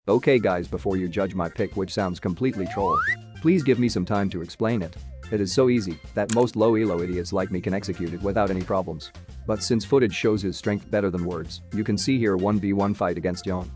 Okay guys, before you judge my pick, which sounds completely troll, please give me some time to explain it. It is so easy that most low elo idiots like me can execute it without any problems. But since footage shows his strength better than words, you can see here a 1v1 fight against Yon.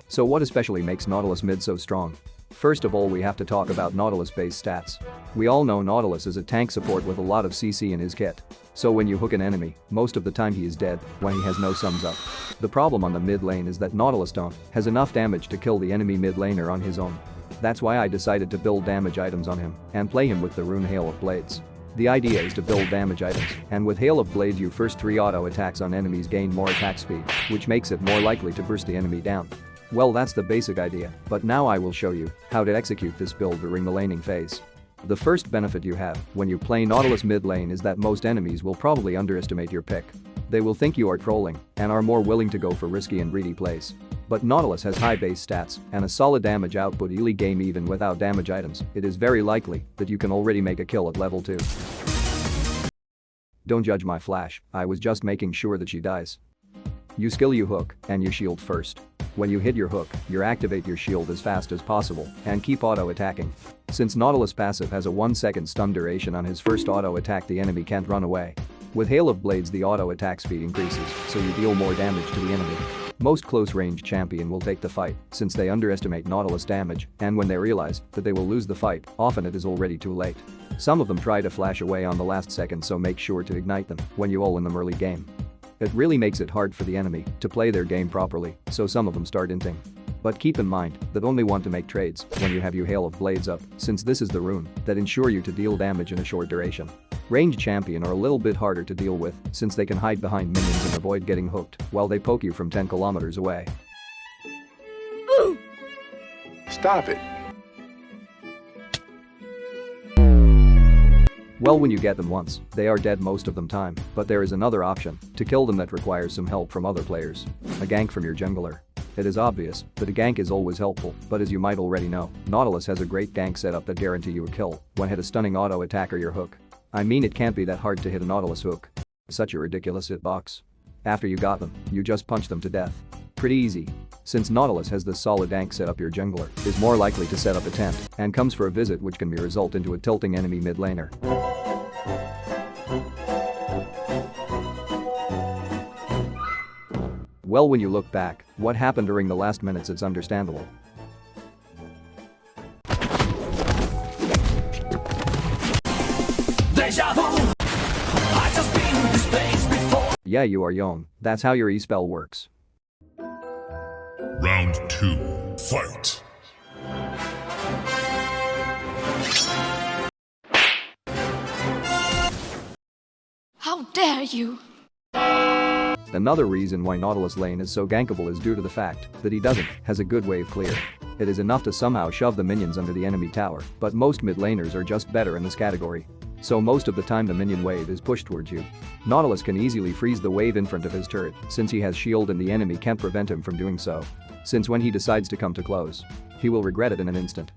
So what especially makes Nautilus mid so strong? First of all, we have to talk about Nautilus base stats. We all know Nautilus is a tank support with a lot of CC in his kit. So when you hook an enemy, most of the time he is dead when he has no sums up. The problem on the mid lane is that Nautilus don't has enough damage to kill the enemy mid laner on his own. That's why I decided to build damage items on him and play him with the rune Hail of Blades. The idea is to build damage items, and with Hail of Blades your first 3 auto attacks on enemies gain more attack speed, which makes it more likely to burst the enemy down. Well, that's the basic idea, but now I will show you how to execute this build during the laning phase. The first benefit you have when you play Nautilus mid lane is that most enemies will probably underestimate your pick. They will think you are trolling and are more willing to go for risky and greedy plays. But Nautilus has high base stats and a solid damage output early game. Even without damage items, it is very likely that you can already make a kill at level 2. Don't judge my flash, I was just making sure that she dies. You skill, you hook, and you shield first. When you hit your hook, you activate your shield as fast as possible and keep auto-attacking. Since Nautilus passive has a 1-second stun duration on his first auto-attack, the enemy can't run away. With Hail of Blades the auto-attack speed increases, so you deal more damage to the enemy. Most close-range champion will take the fight since they underestimate Nautilus damage, and when they realize that they will lose the fight, often it is already too late. Some of them try to flash away on the last second, so make sure to ignite them when you ult in them early game. It really makes it hard for the enemy to play their game properly, so some of them start inting. But keep in mind that only want to make trades when you have your Hail of Blades up, since this is the rune that ensure you to deal damage in a short duration. Ranged champion are a little bit harder to deal with since they can hide behind minions and avoid getting hooked while they poke you from 10 kilometers away. Stop it. Well, when you get them once, they are dead most of the time, but there is another option to kill them that requires some help from other players. A gank from your jungler. It is obvious that a gank is always helpful, but as you might already know, Nautilus has a great gank setup that guarantee you a kill when hit a stunning auto attack or your hook. I mean, it can't be that hard to hit a Nautilus hook. Such a ridiculous hitbox. After you got them, you just punch them to death. Pretty easy. Since Nautilus has this solid gank setup, your jungler is more likely to set up a tent and comes for a visit, which can be result into a tilting enemy mid laner. Well, when you look back, what happened during the last minutes, it's understandable. I just been in this place before. Yeah, you are Yon. That's how your E-spell works. Round 2. Fight! How dare you! Another reason why Nautilus lane is so gankable is due to the fact that he has a good wave clear. It is enough to somehow shove the minions under the enemy tower, but most mid laners are just better in this category. So most of the time the minion wave is pushed towards you. Nautilus can easily freeze the wave in front of his turret since he has shield and the enemy can't prevent him from doing so. Since when he decides to come too close, he will regret it in an instant.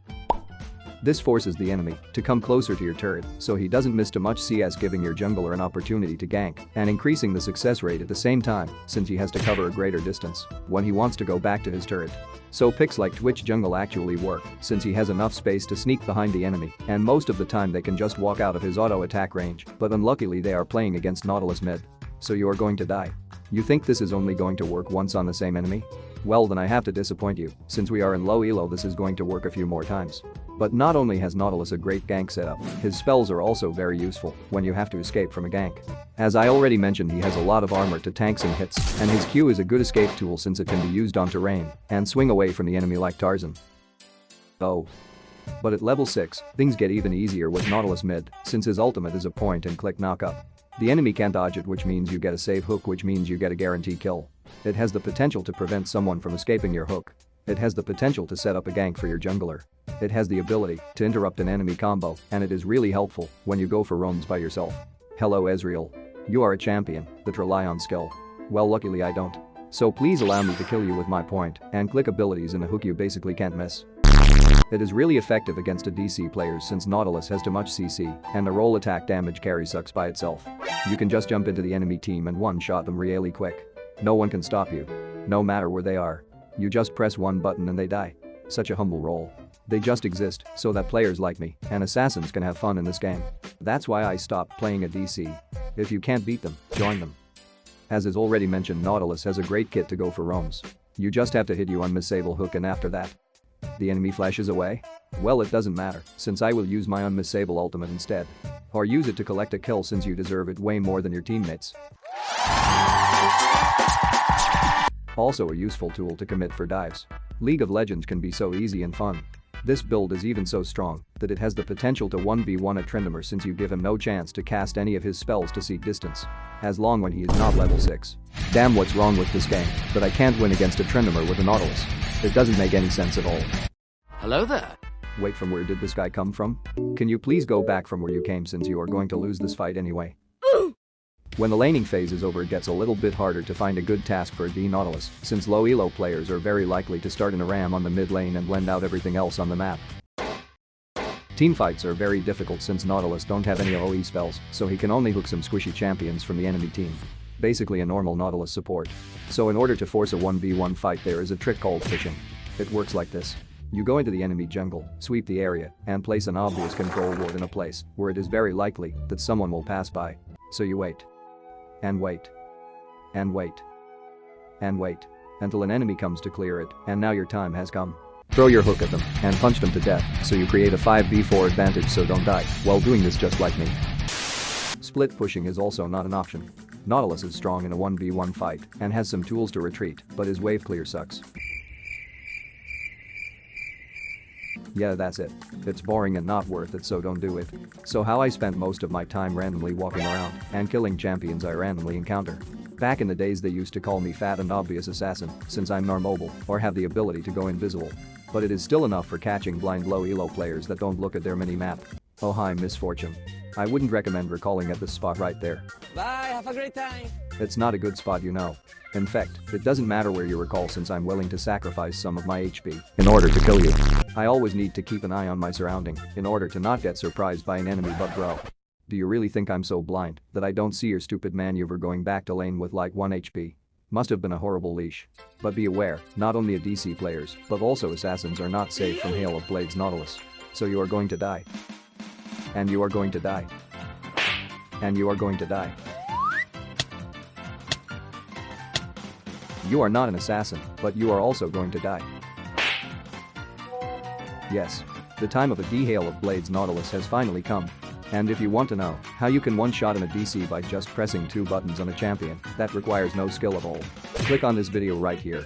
This forces the enemy to come closer to your turret so he doesn't miss too much CS, giving your jungler an opportunity to gank and increasing the success rate at the same time since he has to cover a greater distance when he wants to go back to his turret. So picks like Twitch jungle actually work since he has enough space to sneak behind the enemy, and most of the time they can just walk out of his auto attack range, but unluckily they are playing against Nautilus mid. So you are going to die. You think this is only going to work once on the same enemy? Well, then I have to disappoint you, since we are in low elo this is going to work a few more times. But not only has Nautilus a great gank setup, his spells are also very useful when you have to escape from a gank. As I already mentioned, he has a lot of armor to tanks and hits, and his Q is a good escape tool since it can be used on terrain and swing away from the enemy like Tarzan. Oh. But at level 6, things get even easier with Nautilus mid, since his ultimate is a point-and-click knockup. The enemy can't dodge it, which means you get a save hook, which means you get a guaranteed kill. It has the potential to prevent someone from escaping your hook. It has the potential to set up a gank for your jungler. It has the ability to interrupt an enemy combo, and it is really helpful when you go for roams by yourself. Hello Ezreal. You are a champion that rely on skill. Well, luckily I don't. So please allow me to kill you with my point and click abilities in a hook you basically can't miss. It is really effective against a DC players since Nautilus has too much CC and the roll attack damage carry sucks by itself. You can just jump into the enemy team and one-shot them really quick. No one can stop you. No matter where they are. You just press one button and they die. Such a humble role. They just exist so that players like me and assassins can have fun in this game. That's why I stopped playing a DC. If you can't beat them, join them. As is already mentioned, Nautilus has a great kit to go for roams. You just have to hit you on Missable Hook and after that, the enemy flashes away? Well, it doesn't matter, since I will use my unmissable ultimate instead. Or use it to collect a kill since you deserve it way more than your teammates. Also a useful tool to commit for dives. League of Legends can be so easy and fun. This build is even so strong that it has the potential to 1v1 a Tryndamere since you give him no chance to cast any of his spells to seek distance. As long when he is not level 6. Damn, what's wrong with this game, that I can't win against a Tryndamere with a Nautilus. It doesn't make any sense at all. Hello there. Wait, from where did this guy come from? Can you please go back from where you came since you are going to lose this fight anyway? When the laning phase is over, it gets a little bit harder to find a good task for a D Nautilus since low elo players are very likely to start in a ram on the mid lane and blend out everything else on the map. Teamfights are very difficult since Nautilus don't have any OE spells, so he can only hook some squishy champions from the enemy team. Basically a normal Nautilus support. So in order to force a 1v1 fight, there is a trick called fishing. It works like this. You go into the enemy jungle, sweep the area, and place an obvious control ward in a place where it is very likely that someone will pass by. So you wait. And wait. And wait. And wait. Until an enemy comes to clear it, and now your time has come. Throw your hook at them and punch them to death so you create a 5v4 advantage, so don't die while doing this just like me. Split pushing is also not an option. Nautilus is strong in a 1v1 fight and has some tools to retreat, but his wave clear sucks. Yeah, that's it. It's boring and not worth it, so don't do it. So how I spent most of my time randomly walking around and killing champions I randomly encounter. Back in the days they used to call me fat and obvious assassin since I'm non-mobile or have the ability to go invisible. But it is still enough for catching blind low elo players that don't look at their mini-map. Oh hi misfortune. I wouldn't recommend recalling at this spot right there. Bye, have a great time. It's not a good spot, you know. In fact, it doesn't matter where you recall since I'm willing to sacrifice some of my HP in order to kill you. I always need to keep an eye on my surrounding in order to not get surprised by an enemy, but bro. Do you really think I'm so blind that I don't see your stupid maneuver going back to lane with like 1 HP? Must have been a horrible leash. But be aware, not only a DC players, but also assassins are not safe from Hail of Blades Nautilus. So you are going to die. And you are going to die. And you are going to die. You are not an assassin, but you are also going to die. Yes. The time of a D-Hail of Blades Nautilus has finally come. And if you want to know how you can one-shot in a DC by just pressing 2 buttons on a champion, that requires no skill at all. Click on this video right here